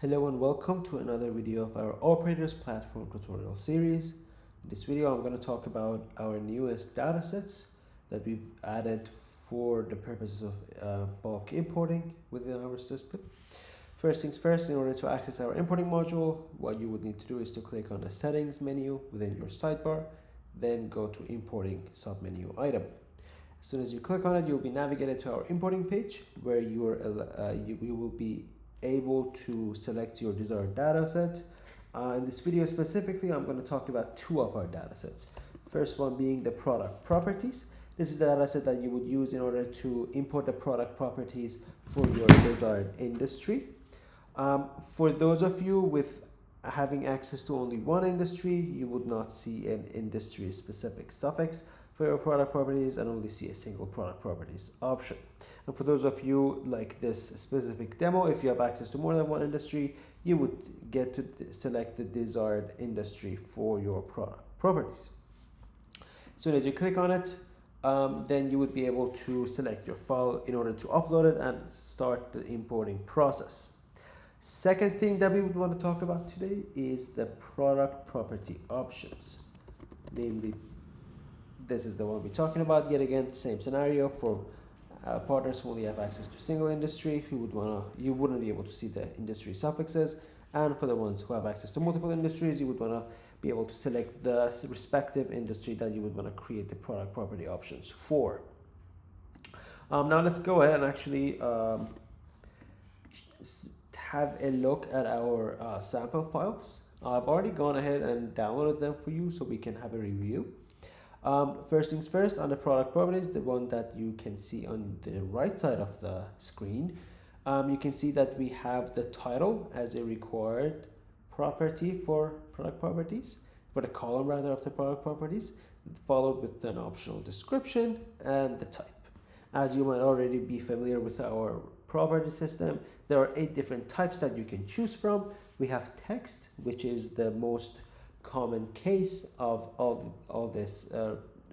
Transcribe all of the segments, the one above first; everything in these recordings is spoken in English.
Hello and welcome to another video of our Operators Platform tutorial series. In this video, I'm going to talk about our newest datasets that we've added for the purposes of bulk importing within our system. First things first, in order to access our importing module, what you would need to do is to click on the settings menu within your sidebar, then go to importing submenu item. As soon as you click on it, you'll be navigated to our importing page where you will be able to select your desired dataset. In this video specifically, I'm going to talk about two of our datasets. First one being the product properties. This is the dataset that you would use in order to import the product properties for your desired industry. For those of you with having access to only one industry, you would not see an industry specific suffix for your product properties and only see a single product properties option. And for those of you like this specific demo, if you have access to more than one industry, you would get to select the desired industry for your product properties. As soon as you click on it, then you would be able to select your file in order to upload it and start the importing process. Second thing that we would want to talk about today is the product property options. Namely, this is the one we're talking about. Yet again, same scenario for partners who only have access to single industry. You wouldn't be able to see the industry suffixes, and for the ones who have access to multiple industries, you would want to be able to select the respective industry that you would want to create the product property options for. Now let's go ahead and actually have a look at our sample files. I've already gone ahead and downloaded them for you so we can have a review. First things first, on the product properties, the one that you can see on the right side of the screen, you can see that we have the title as a required property for product properties, for the column rather of the product properties, followed with an optional description and the type. As you might already be familiar with our property system, there are 8 different types that you can choose from. We have text, which is the most common case of all this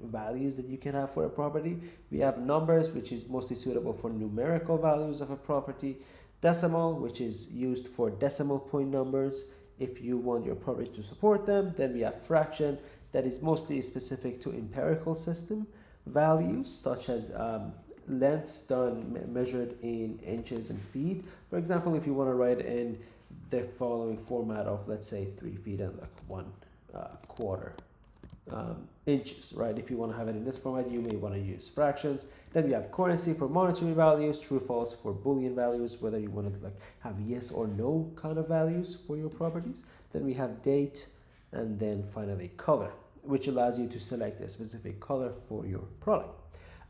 values that you can have for a property. We have numbers, which is mostly suitable for numerical values of a property. Decimal, which is used for decimal point numbers if you want your property to support them. Then we have fraction, that is mostly specific to empirical system values, such as lengths measured in inches and feet. For example, if you want to write in the following format of, let's say, 3 feet and like 1/4 inches, right? If you want to have it in this format, you may want to use fractions. Then we have currency for monetary values, true, false for Boolean values, whether you want to like have yes or no kind of values for your properties. Then we have date, and then finally color, which allows you to select a specific color for your product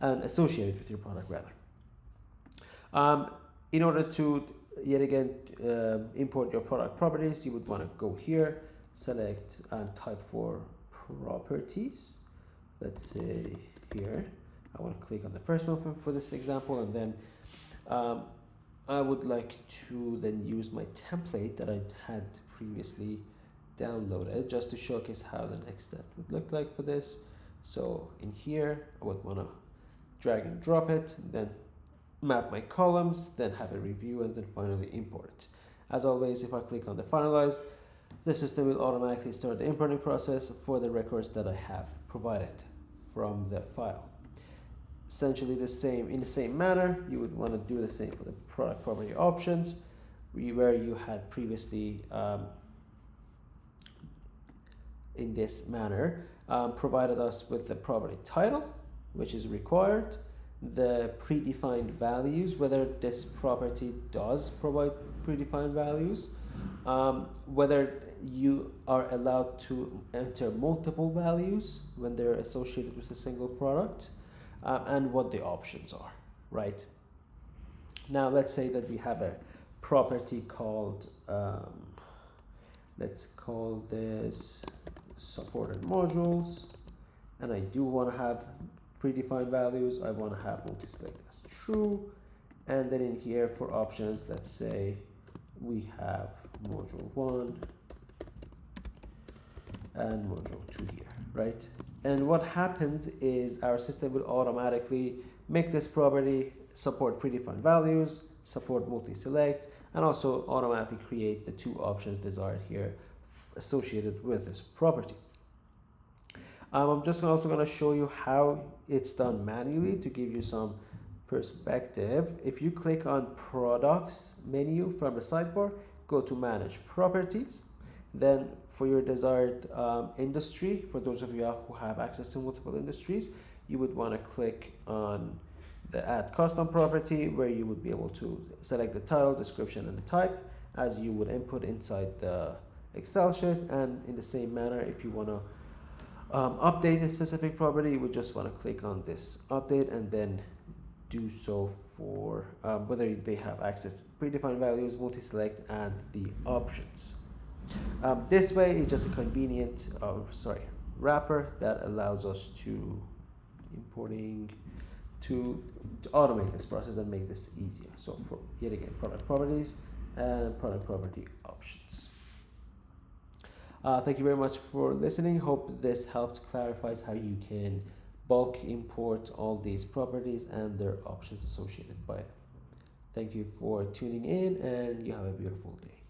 and associated with your product rather. In order to yet again import your product properties, you would want to go here, select and type for properties. Let's say here I want to click on the first one for this example, and then I would like to then use my template that I had previously downloaded just to showcase how the next step would look like for this. So in here I would want to drag and drop it, then map my columns, then have a review, and then finally import it. As always, if I click on the finalize, the system will automatically start the importing process for the records that I have provided from the file. Essentially in the same manner, you would want to do the same for the product property options, where you had previously in this manner provided us with the property title, which is required, the predefined values, whether this property does provide predefined values, whether you are allowed to enter multiple values when they're associated with a single product, and what the options are, right? Now let's say that we have a property called, let's call this supported modules, and I do want to have predefined values. I want to have multi-select as true, and then in here for options, let's say we have module 1 and module 2 here, right? And what happens is our system will automatically make this property support predefined values, support multi-select, and also automatically create the two options desired here associated with this property. I'm just also going to show you how it's done manually to give you some perspective. If you click on products menu from the sidebar, go to manage properties, then for your desired industry, for those of you who have access to multiple industries, you would want to click on the add custom property, where you would be able to select the title, description, and the type as you would input inside the Excel sheet. And in the same manner, if you want to update a specific property, you would just want to click on this update and then do so for whether they have access to predefined values, multi-select, and the options. This way it's just a convenient wrapper that allows us to automate this process and make this easier. So for yet again, product properties and product property options. Thank you very much for listening. Hope this helps clarifies how you can bulk import all these properties and their options associated by them. Thank you for tuning in, and you have a beautiful day.